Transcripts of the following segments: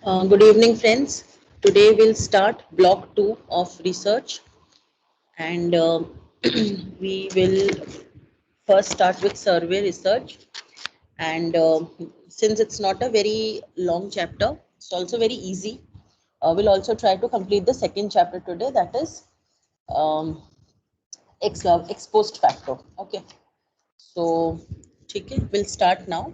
Good evening, friends. Today we'll start block 2 of research, and we will first start with survey research. And since it's not a very long chapter, it's also very easy. We'll also try to complete the second chapter today, that is um, ex post facto. Okay, so okay, we'll start now.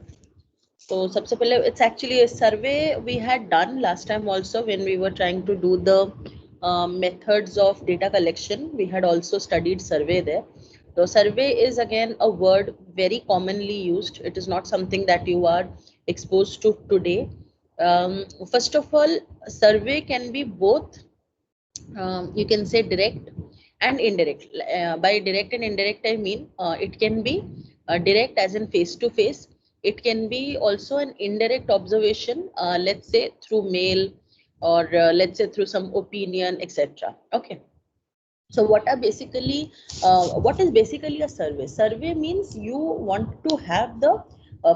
So सबसे पहले it's actually a survey we had done last time also when we were trying to do the methods of data collection. We had also studied survey there. So survey is again a word very commonly used. It is not something that you are exposed to today. First of all, survey can be both, you can say direct and indirect. By direct and indirect, I mean it can be direct as in face to face. It can be also an indirect observation, let's say through mail, or let's say through some opinion, etc. Okay. So what is basically a survey? Survey means you want to have the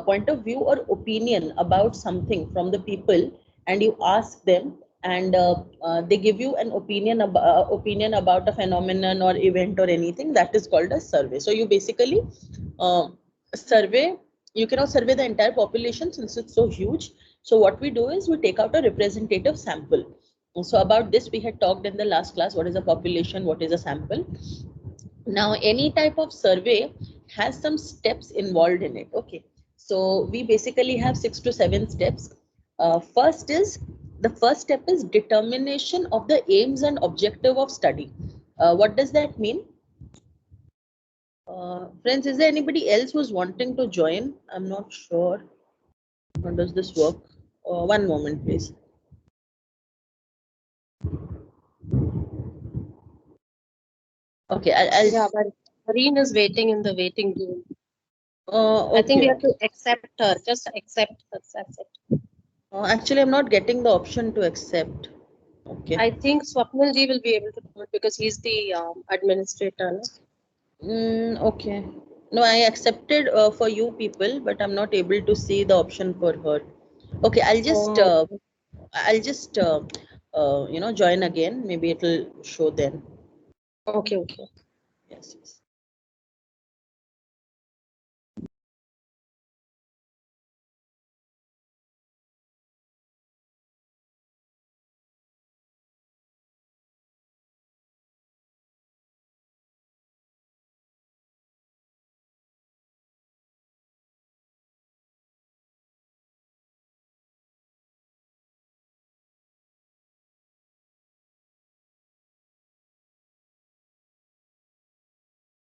point of view or opinion about something from the people, and you ask them, and they give you an opinion about a phenomenon or event or anything. That is called a survey. So you basically uh, survey. You cannot survey the entire population since it's so huge. So what we do is we take out a representative sample. So about this we had talked in the last class. What is a population, what is a sample? Now any type of survey has some steps involved in it. Okay, so we basically have 6 to 7 steps. The first step is determination of the aims and objective of study. What does that mean? Friends, is there anybody else who's wanting to join? I'm not sure. How does this work? One moment, please. Okay, Yeah, but Reen is waiting in the waiting room. I think we okay. have to accept her. Just accept her. That's it. Actually, I'm not getting the option to accept. Okay. I think Swapnil will be able to do it because he's the administrator. No? Okay. No, I accepted for you people, but I'm not able to see the option for her. Okay, Oh, I'll just join again. Maybe it'll show then. okay, okay. Yes, yes.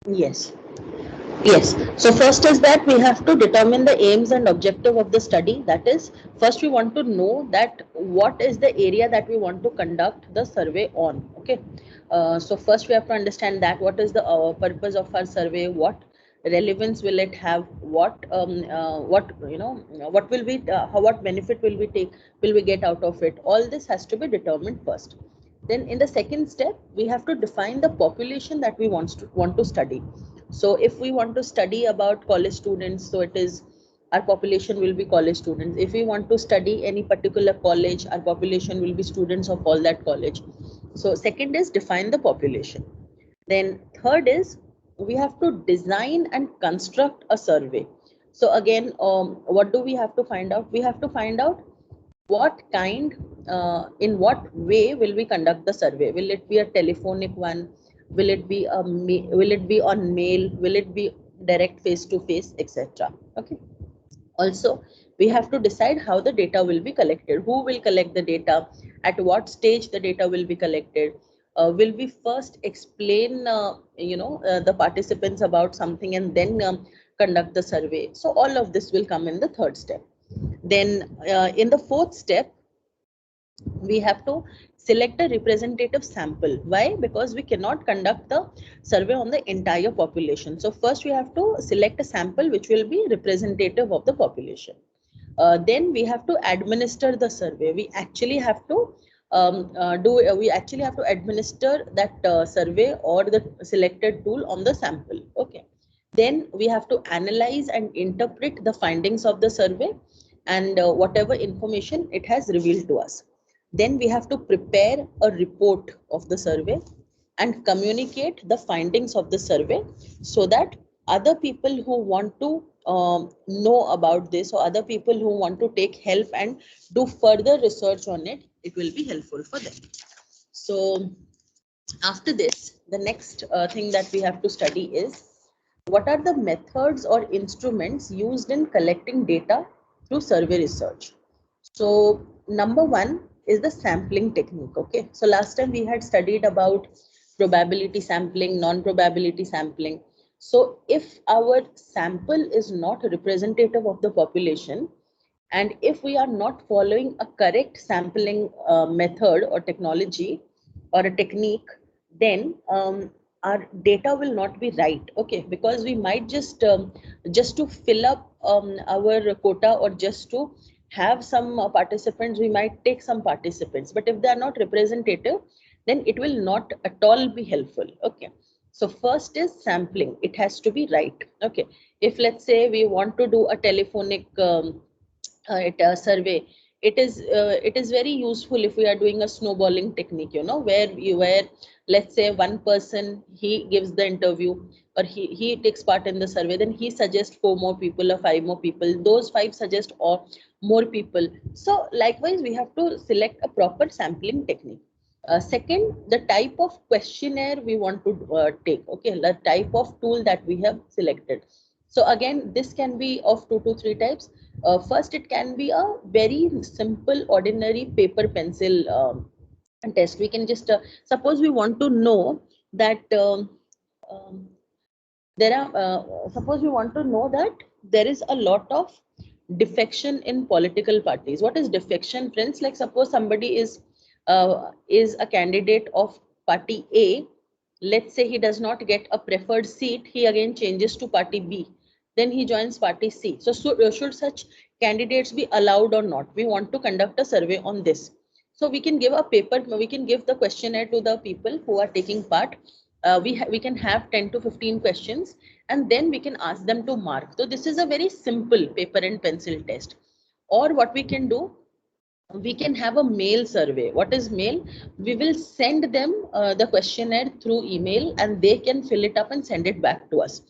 Yes. Yes. So first is that we have to determine the aims and objective of the study. That is, first we want to know that what is the area that we want to conduct the survey on. Okay. So first we have to understand that what is the purpose of our survey, what relevance will it have, what what will we what benefit will we get out of it. All this has to be determined first. Then in the second step we have to define the population that we want to study. So if we want to study about college students, so it is our population will be college students. If we want to study any particular college, our population will be students of all that college. So second is define the population. Then third is we have to design and construct a survey. So again, what do we have to find out? We have to find out what kind, in what way will we conduct the survey? Will it be a telephonic one? Will it be will it be on mail? Will it be direct face to face, etc.? Okay. Also, we have to decide how the data will be collected. Who will collect the data? At what stage the data will be collected? Will we first explain, the participants about something and then conduct the survey? So all of this will come in the third step. Then in the fourth step, we have to select a representative sample. Why? Because we cannot conduct the survey on the entire population. So first we have to select a sample which will be representative of the population. Then we have to administer the survey. We actually have to we actually have to administer that survey or the selected tool on the sample. Okay. Then we have to analyze and interpret the findings of the survey. and whatever information it has revealed to us. Then we have to prepare a report of the survey and communicate the findings of the survey so that other people who want to know about this, or other people who want to take help and do further research on it, it will be helpful for them. So after this, the next thing that we have to study is what are the methods or instruments used in collecting data through survey research. So number one is the sampling technique. Okay, so last time we had studied about probability sampling, non-probability sampling. So if our sample is not representative of the population, and if we are not following a correct sampling method or technology or a technique, then our data will not be right. Okay, because we might just to fill up our quota, or just to have some participants, we might take some participants, but if they are not representative, then it will not at all be helpful. Okay, so first is sampling. It has to be right. Okay, if let's say we want to do a telephonic survey, it is very useful if we are doing a snowballing technique, you know, where let's say one person, he gives the interview, or he takes part in the survey, then he suggests 4 more people or 5 more people, those 5 suggest or more people. So likewise we have to select a proper sampling technique. Second, the type of questionnaire we want to take. Okay, the type of tool that we have selected. So again, this can be of 2 to 3 types. First, it can be a very simple, ordinary paper pencil test. We can just suppose we want to know that um, there are suppose we want to know that there is a lot of defection in political parties. What is defection, friends? Like suppose somebody is a candidate of party A. Let's say he does not get a preferred seat, he again changes to party B, then he joins party C. So should such candidates be allowed or not? We want to conduct a survey on this. So we can give a paper, we can give the questionnaire to the people who are taking part. We can have 10 to 15 questions, and then we can ask them to mark. So this is a very simple paper and pencil test. Or what we can do, we can have a mail survey. What is mail? We will send them the questionnaire through email, and they can fill it up and send it back to us.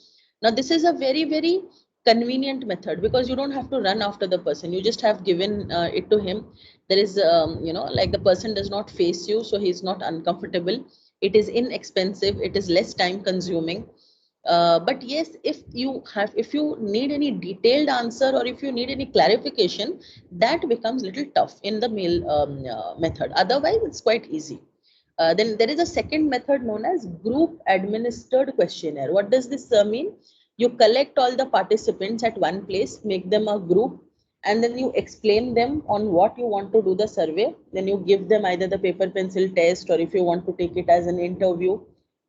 Now this is a very convenient method, because you don't have to run after the person, you just have given it to him. There is you know, like the person does not face you, so he's not uncomfortable. It is inexpensive, it is less time consuming. But yes, if you need any detailed answer, or if you need any clarification, that becomes little tough in the mail method. Otherwise it's quite easy. Then there is a second method known as group administered questionnaire. What does this mean? You collect all the participants at one place, make them a group, and then you explain them on what you want to do the survey. Then you give them either the paper pencil test, or if you want to take it as an interview,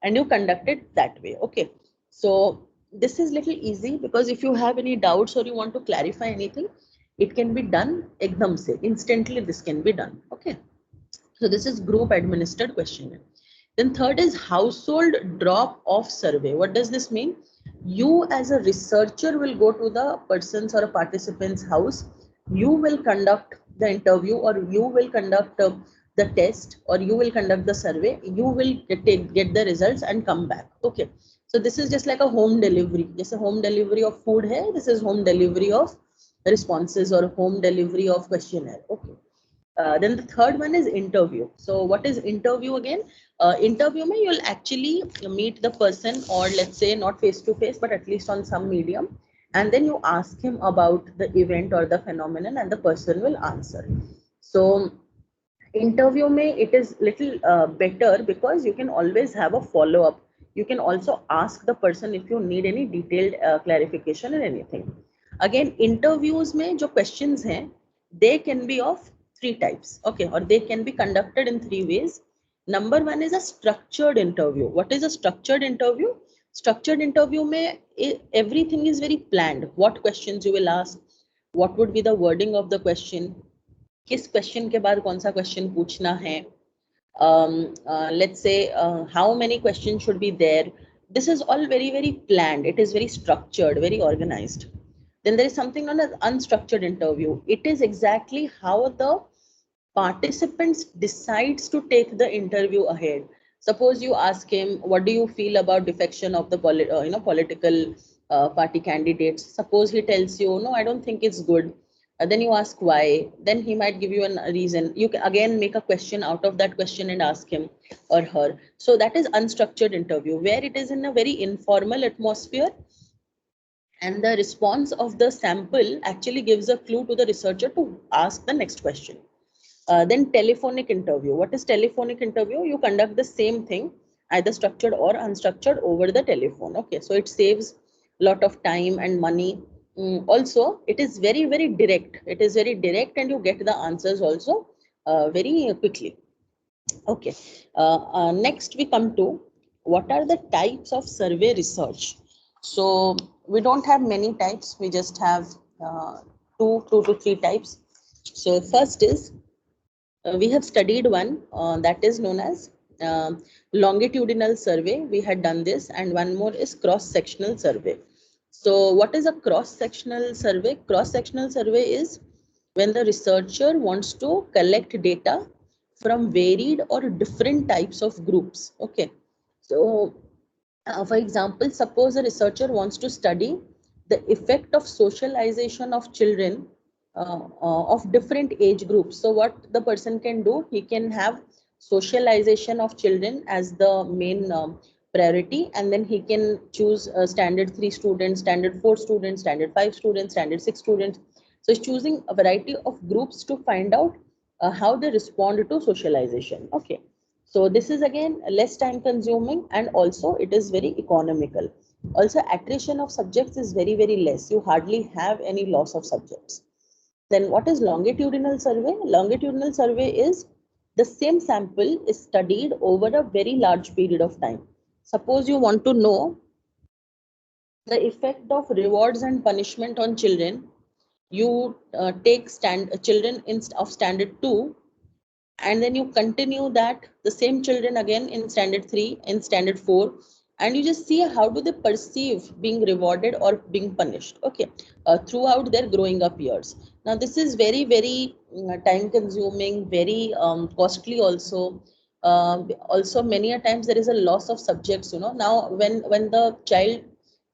and you conduct it that way. Okay, so this is little easy, because if you have any doubts or you want to clarify anything, it can be done ekdam se, instantly this can be done. Okay, so this is group administered questionnaire. Then third is household drop off survey. What does this mean? You as a researcher will go to the person's or a participant's house. You will conduct the interview, or you will conduct the test, or you will conduct the survey. You will get the results and come back. Okay. So this is just like a home delivery. Just a home delivery of food here. This is home delivery of responses, or home delivery of questionnaire. Okay. Then the third one is interview. So what is interview again? Interview mein you'll actually meet the person, or let's say not face to face, but at least on some medium. And then you ask him about the event or the phenomenon, and the person will answer. So interview mein it is little better, because you can always have a follow up. You can also ask the person if you need any detailed clarification or anything. Again, interviews mein jo questions hain, they can be of 3 types. Okay, or they can be conducted in 3 ways. Number one is a structured interview. What is a structured interview? Structured interview mein everything is very planned. What questions you will ask, what would be the wording of the question, किस question के बाद कौन सा question पूछना है, let's say how many questions should be there. This is all very planned. It is very structured, very organized. Then there is something known as unstructured interview. It is exactly how the participants decides to take the interview ahead. Suppose you ask him, what do you feel about defection of the political party candidates? Suppose he tells you, no, I don't think it's good. Then you ask why. Then he might give you a reason. You can again make a question out of that question and ask him or her. So that is unstructured interview, where it is in a very informal atmosphere, and the response of the sample actually gives a clue to the researcher to ask the next question. Then telephonic interview. What is telephonic interview? You conduct the same thing, either structured or unstructured, over the telephone. Okay, so it saves a lot of time and money. Also, it is very, very direct. It is very direct, and you get the answers also very quickly. Okay. Next, we come to what are the types of survey research. So we don't have many types. We just have two to three types. So first is we have studied one that is known as longitudinal survey. We had done this, and one more is cross-sectional survey. So what is a cross-sectional survey? Cross-sectional survey is when the researcher wants to collect data from varied or different types of groups. Okay, so for example, suppose a researcher wants to study the effect of socialization of children of different age groups. So what the person can do, he can have socialization of children as the main priority, and then he can choose standard 3 students, standard 4 students, standard 5 students, standard 6 students. So he's choosing a variety of groups to find out how they respond to socialization. Okay, so this is again less time consuming, and also it is very economical. Also, attrition of subjects is very, very less. You hardly have any loss of subjects. Then what is longitudinal survey? Longitudinal survey is the same sample is studied over a very large period of time. Suppose you want to know the effect of rewards and punishment on children, you take children of standard 2, and then you continue that the same children again in standard 3, in standard 4, and you just see how do they perceive being rewarded or being punished. Okay, throughout their growing up years. Now this is very, very time consuming, very costly also. Also many a times there is a loss of subjects. Now when the child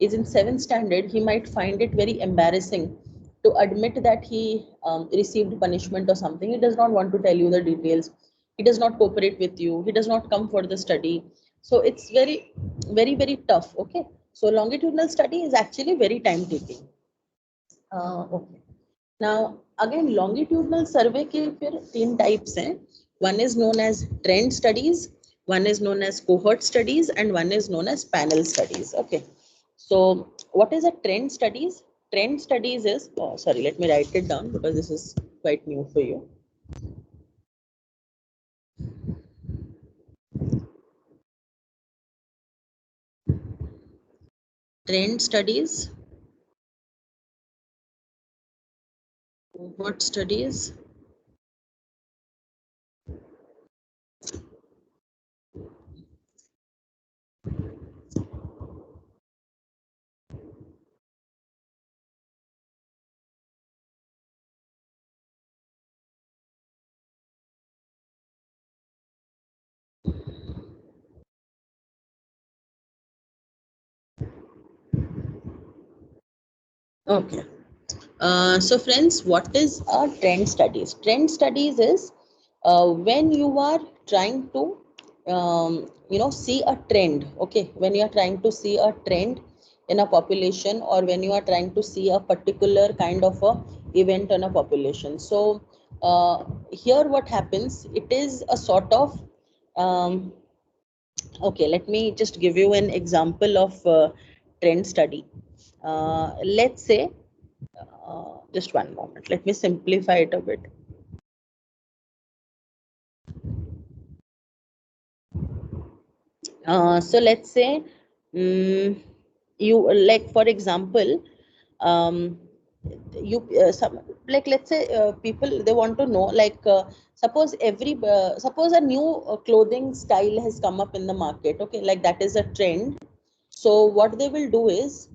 is in 7th standard, he might find it very embarrassing to admit that he received punishment or something. He does not want to tell you the details. He does not cooperate with you. He does not come for the study. So it's very, very, very tough. Okay. So longitudinal study is actually very time taking. Okay. Now again, longitudinal survey के फिर 3 types हैं. One is known as trend studies, one is known as cohort studies, and one is known as panel studies. Okay. So what is a trend studies? Trend studies is, oh, sorry, let me write it down because this is quite new for you. Trend studies, cohort studies, okay. So friends, what is a trend studies? Trend studies is when you are trying to, see a trend. Okay, when you are trying to see a trend in a population, or when you are trying to see a particular kind of a event in a population. So here what happens, it is a sort of, okay, let me just give you an example of trend study. Let's say, just one moment, let me simplify it a bit. So let's say, you, like for example, you like, let's say people, they want to know, like suppose suppose a new clothing style has come up in the market. Okay, like that is a trend. So what they will do is,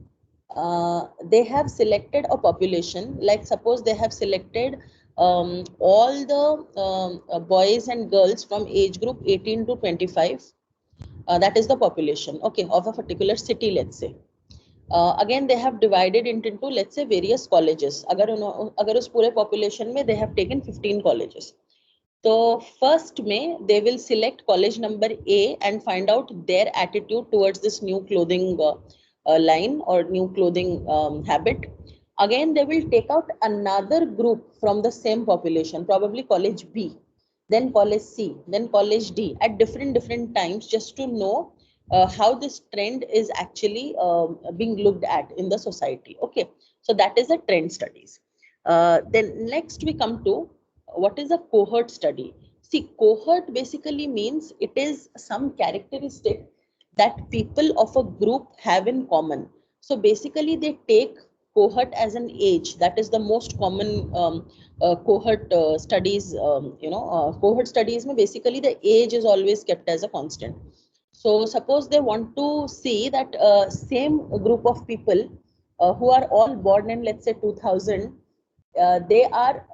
they have selected a population, like suppose they have selected all the boys and girls from age group 18 to 25. That is the population, okay, of a particular city, let's say. Again, they have divided it into, let's say, various colleges. अगर उस पूरे population में they have taken 15 colleges. So first they will select college number A and find out their attitude towards this new clothing line or new clothing habit. Again, they will take out another group from the same population, probably college B, then college C, then college D at different times, just to know how this trend is actually being looked at in the society. Okay, so that is a trend studies. Then next we come to what is a cohort study. See, cohort basically means it is some characteristic that people of a group have in common. So basically they take cohort as an age. That is the most common cohort studies. Cohort studies mein basically the age is always kept as a constant. So suppose they want to see that same group of people who are all born in, let's say, 2000, they are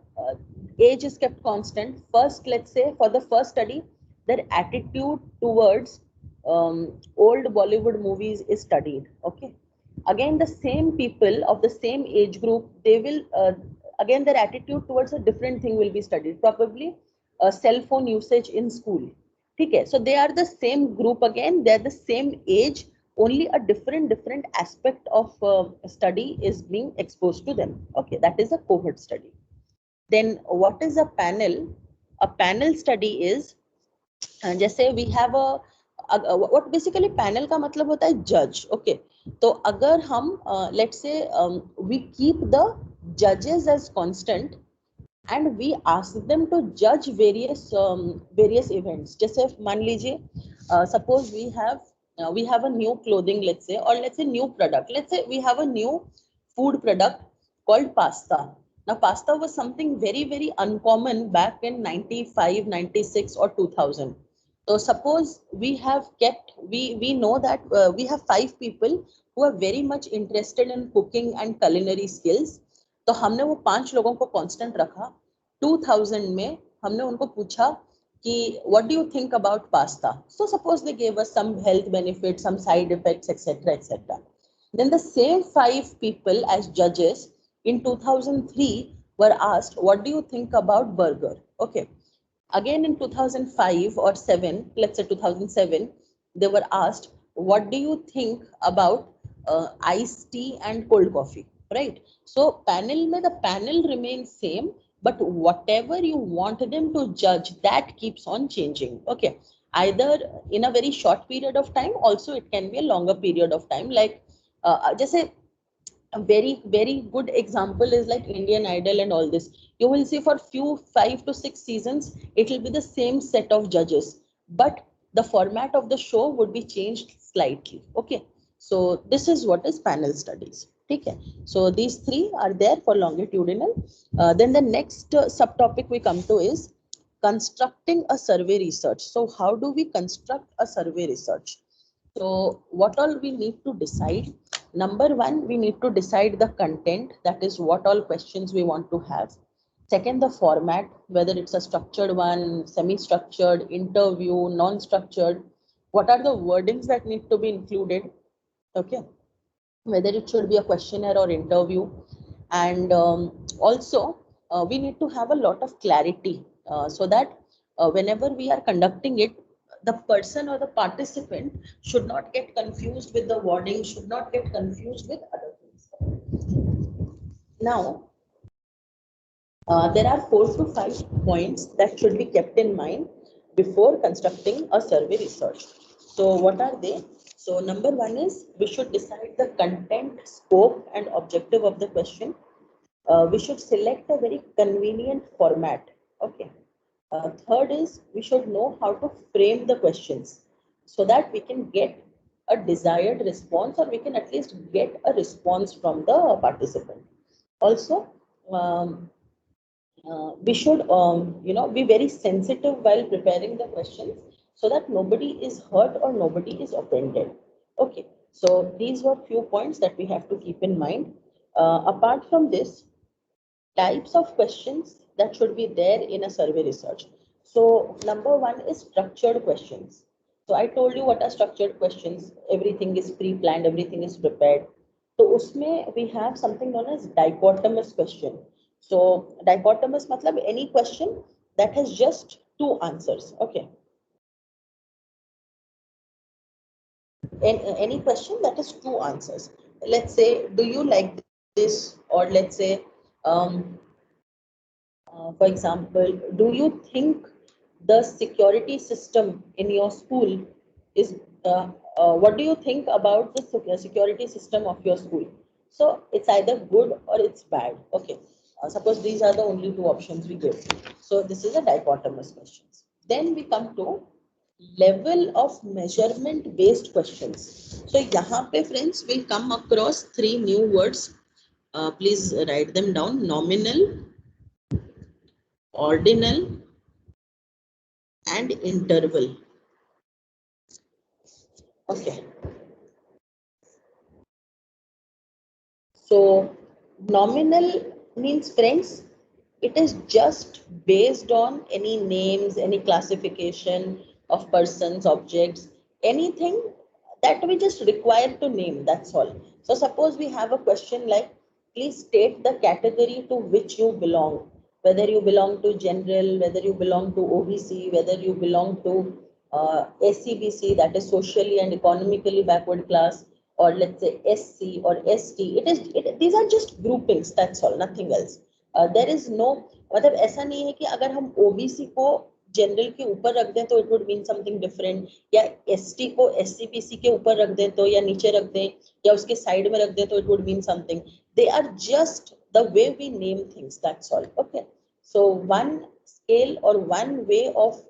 age is kept constant. First, let's say for the first study, their attitude towards old Bollywood movies is studied. Okay. Again, the same people of the same age group, they will again their attitude towards a different thing will be studied. Probably cell phone usage in school. Okay. So they are the same group again. They are the same age. Only a different aspect of study is being exposed to them. Okay, that is a cohort study. Then what is a panel? A panel study is जैसे we have a what basically panel का मतलब होता है judge. Okay, तो अगर हम let's say we keep the judges as constant and we ask them to judge various events. जैसे मान लीजिए suppose we have a new clothing, let's say, or let's say new product. Let's say we have a new food product called pasta. Now pasta was something very uncommon back in 95, 96 or 2000. So suppose we know that we have 5 people who are very much interested in cooking and culinary skills. तो हमने वो 5 लोगों को constant रखा. 2000 में हमने उनको पूछा कि what do you think about pasta? So suppose they gave us some health benefits, some side effects, etc. Then the same 5 people as judges in 2003 were asked, what do you think about burger? Okay. Again in 2005 or 7, let's say 2007, they were asked, what do you think about iced tea and cold coffee? Right. So panel mein the panel remains same, but whatever you want them to judge, that keeps on changing. Okay. Either in a very short period of time, also it can be a longer period of time. Like just say a very good example is like Indian Idol and all this. You will see for few 5 to 6 seasons, it will be the same set of judges, but the format of the show would be changed slightly. Okay, so this is what is panel studies. Okay, so these three are there for longitudinal. Then the next subtopic we come to is constructing a survey research. So how do we construct a survey research? So what all we need to decide? Number one, we need to decide the content, that is what all questions we want to have. Second, the format, whether it's a structured one, semi-structured, interview, non-structured. What are the wordings that need to be included? Okay, whether it should be a questionnaire or interview. And also, we need to have a lot of clarity so that whenever we are conducting it, the person or the participant should not get confused with the wording, should not get confused with other things. Now, there are 4 to 5 points that should be kept in mind before constructing a survey research. So what are they? So number one is we should decide the content, scope, and objective of the question. We should select a very convenient format. Okay. Third is we should know how to frame the questions so that we can get a desired response, or we can at least get a response from the participant. Also, we should be very sensitive while preparing the questions so that nobody is hurt or nobody is offended. Okay, So these were few points that we have to keep in mind. Apart from this, types of questions that should be there in a survey research. So number one is structured questions. So I told you what are structured questions. Everything is pre-planned, everything is prepared. So usme we have something known as dichotomous question. So dichotomous matlab any question that has just two answers. Okay. Any question that has two answers. Let's say, do you like this? Or let's say, um, for example, do you think the security system in your school is, what do you think about the security system of your school? So it's either good or it's bad. Okay. Suppose these are the only two options we give. So this is a dichotomous questions. Then we come to level of measurement based questions. So यहाँ पे friends will come across three new words. Please write them down. Nominal, ordinal, and interval. Okay. So nominal means friends, it is just based on any names, any classification of persons, objects, anything that we just require to name. That's all. So suppose we have a question like, please state the category to which you belong. Whether you belong to general, whether you belong to OBC, whether you belong to SCBC, that is socially and economically backward class, or let's say SC or ST. These are just groupings. That's all, nothing else. There is no, मतलब ऐसा नहीं है कि अगर हम OBC को general के ऊपर रख दें तो it would mean something different, या ST को SCBC के ऊपर रख दें तो, या नीचे रख दें, या उसके साइड में रख दें तो it would mean something. They are just the way we name things. That's all. Okay. So one scale or one way of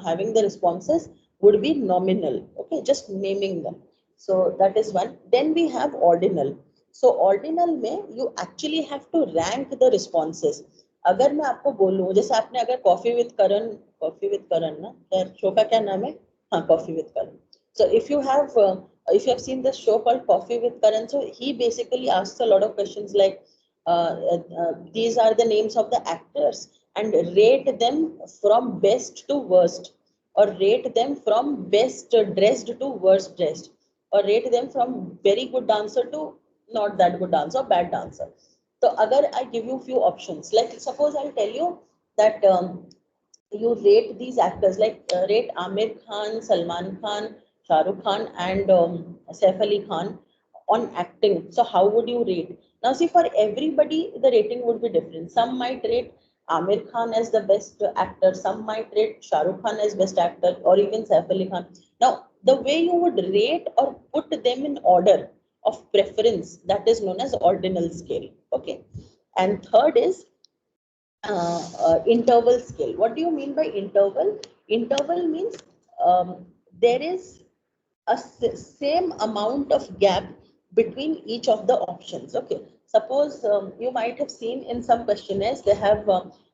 having the responses would be nominal. Okay, just naming them. So that is one. Then we have ordinal. So ordinal में you actually have to rank the responses. अगर मैं आपको बोलूं, जैसे आपने अगर coffee with करण ना, show का क्या नाम है? हाँ, coffee with Karan. So if you have seen the show called Coffee with Karan, so he basically asks a lot of questions like, these are the names of the actors and rate them from best to worst, or rate them from best dressed to worst dressed, or rate them from very good dancer to not that good dancer, bad dancer. So agar I give you few options, like suppose I'll tell you that, you rate these actors, like rate Amir Khan, Salman Khan, Shah Rukh Khan, and Saif Ali Khan on acting. So how would you rate? Now see, for everybody the rating would be different. Some might rate Amir Khan as the best actor, some might rate Shah Rukh Khan as best actor, or even Saif Ali Khan. Now the way you would rate or put them in order of preference, that is known as ordinal scale. Okay. And third is interval scale. What do you mean by interval? Interval means, there is a same amount of gap between each of the options. Okay. Suppose you might have seen in some questionnaires, they have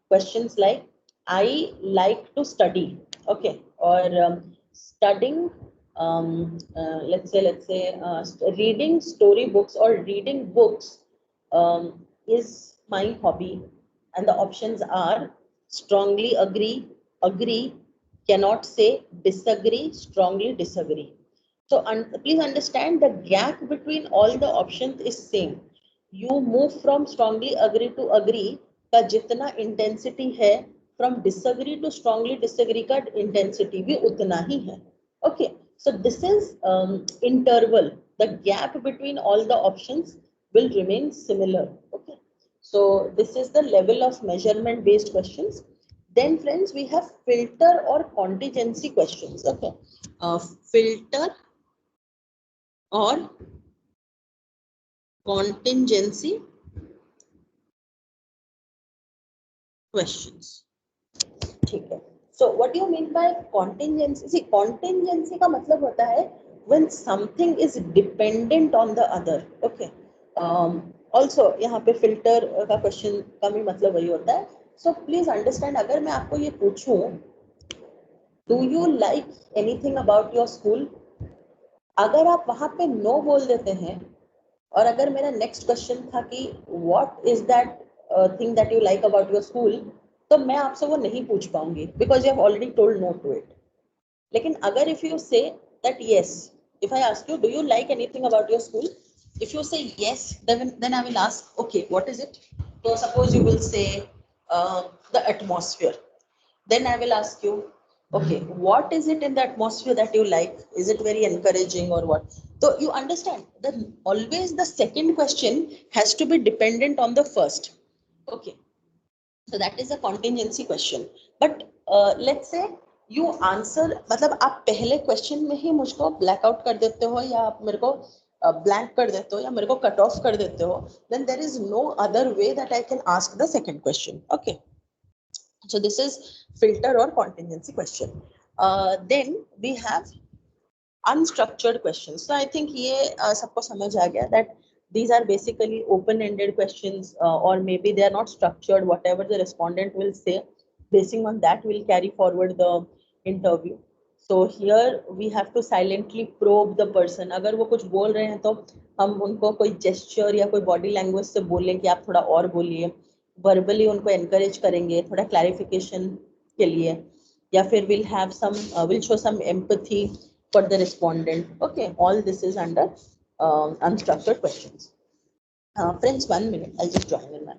questions like, I like to study. Okay. Or studying, reading storybooks or reading books is my hobby. And the options are strongly agree, agree, cannot say, disagree, strongly disagree. So please understand the gap between all the options is same. You move from strongly agree to agree का जितना intensity है, from disagree to strongly disagree का intensity भी उतना ही है. Okay, so this is interval. The gap between all the options will remain similar. Okay. So this is the level of measurement based questions. Then friends, we have filter or contingency questions. Okay. Filter or contingency questions. ठीक है. So what do you mean by contingency? See, contingency का मतलब होता है when something is dependent on the other. Okay. Also यहाँ पे filter का question का भी मतलब वही होता है. So please understand, अगर मैं आपको ये पूछूं, do you like anything about your school? अगर आप वहां पे नो बोल देते हैं, और अगर मेरा नेक्स्ट क्वेश्चन था कि what is that thing that you like about your school, तो मैं आपसे वो नहीं पूछ पाऊंगी because you have already told no to it. लेकिन अगर if you say that yes, if I ask you do you like anything about your school, if you say yes, then I will ask okay what is it. So suppose you will say uh, the atmosphere, then I will ask you okay what is it in the atmosphere that you like, is it very encouraging or what. So you understand that always the second question has to be dependent on the first. Okay, so that is a contingency question. But let's say you answer, मतलब आप पहले question में ही मुझको black out कर देते हो, या आप मेरे को ब्लैंक कर देते हो, या मेरे को कट ऑफ कर देते हो, then there is no other way that I can ask the second question. Okay, so this is filter or contingency question. Then we have unstructured questions. So I think ये सबको समझ आ गया that these are basically open-ended questions, or maybe they are not structured. Whatever the respondent will say, basing on that, will carry forward the interview. So here we have to silently probe the person. अगर वो कुछ बोल रहे हैं तो हम उनको कोई gesture या कोई body language से बोलें कि आप थोड़ा और बोलिए, verbally उनको encourage करेंगे थोड़ा clarification के लिए, या फिर we'll show some empathy for the respondent. Okay, all this is under unstructured questions. Friends, 1 minute, I'll just join in that.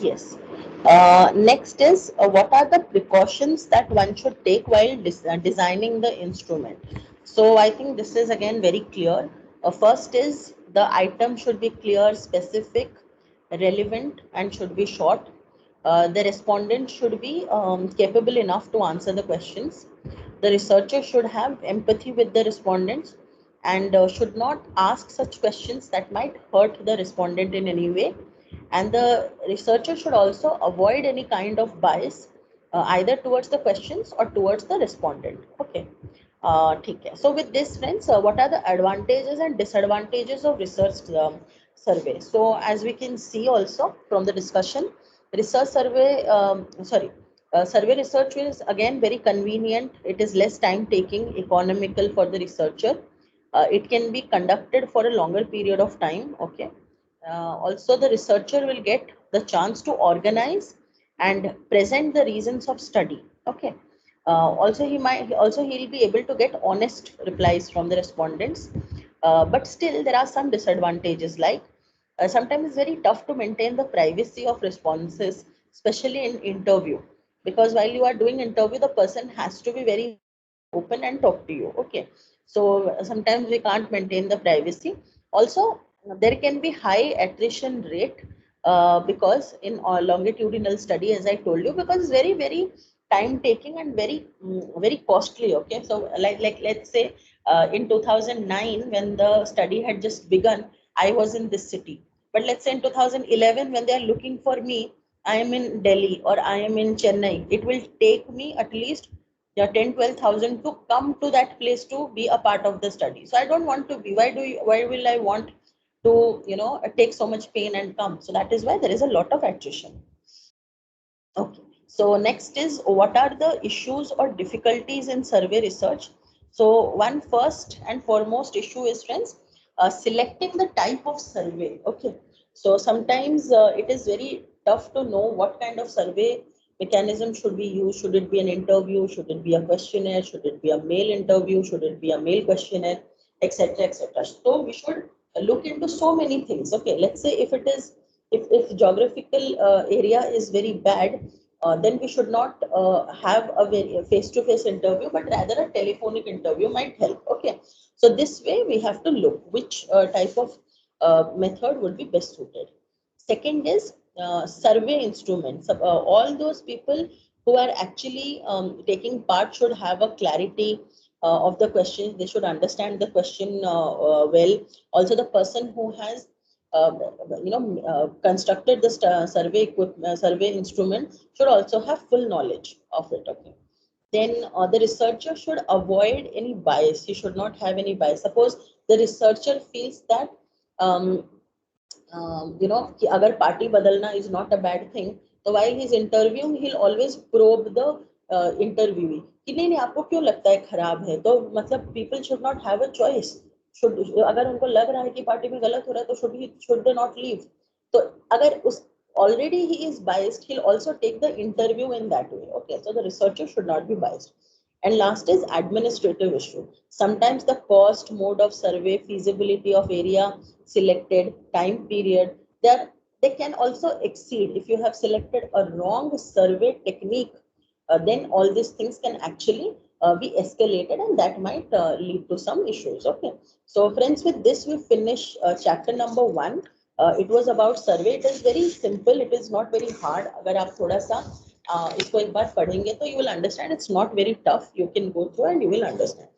Yes. Next is what are the precautions that one should take while designing the instrument? So I think this is again very clear. First is the item should be clear, specific, relevant, and should be short. The respondent should be capable enough to answer the questions. The researcher should have empathy with the respondents and should not ask such questions that might hurt the respondent in any way. And the researcher should also avoid any kind of bias either towards the questions or towards the respondent. Okay. ठीक है. So with this, friends, what are the advantages and disadvantages of research survey? So as we can see also from the discussion, research survey, survey research is again very convenient. It is less time taking, economical for the researcher. It can be conducted for a longer period of time. Okay. Also, the researcher will get the chance to organize and present the reasons of study. Okay. He'll be able to get honest replies from the respondents. But still, there are some disadvantages like sometimes it's very tough to maintain the privacy of responses, especially in interview, because while you are doing interview, the person has to be very open and talk to you. Okay, so sometimes we can't maintain the privacy. Also, there can be high attrition rate because in a longitudinal study, as I told you, because it's very time taking and very costly. Okay, so like let's say in 2009 when the study had just begun, I was in this city, but let's say in 2011 when they are looking for me, I am in Delhi or I am in Chennai, it will take me at least, yeah, 10-12,000 to come to that place to be a part of the study. So I don't want to be. Why will I want to, take so much pain and come? So that is why there is a lot of attrition. Okay. So next is what are the issues or difficulties in survey research? So one first and foremost issue is, friends, selecting the type of survey. Okay. So sometimes it is very tough to know what kind of survey mechanism should be used. Should it be an interview? Should it be a questionnaire? Should it be a mail interview? Should it be a mail questionnaire? Etc. Etc. So we should look into so many things. Okay. Let's say if it is if geographical area is very bad, then we should not have a very face-to-face interview, but rather a telephonic interview might help. Okay, so this way we have to look which type of method would be best suited. Second is survey instruments. All those people who are actually taking part should have a clarity of the question. They should understand the question well. Also, the person who has uh, constructed the survey survey instrument should also have full knowledge of it. Okay. Then the researcher should avoid any bias. He should not have any bias. Suppose the researcher feels that um, कि अगर party बदलना is not a bad thing, तो while he's interviewing he'll always probe the interviewee कि नहीं नहीं आपको क्यों लगता है खराब है, तो मतलब people should not have a choice. should अगर उनको लग रहा है कि पार्टी में गलत हो रहा है तो should they not leave. तो अगर उस already he is biased, he'll also take the interview in that way. Okay, so the researcher should not be biased. And last is administrative issue. Sometimes the cost, mode of survey, feasibility of area selected, time period, they can also exceed. If you have selected a wrong survey technique, then all these things can actually be escalated, and that might lead to some issues. Okay. So friends, with this we finish chapter number 1. It was about survey. It is very simple. It is not very hard. अगर आप थोड़ा सा इसको एक बार पढ़ेंगे तो you will understand. It's not very tough. You can go through and you will understand.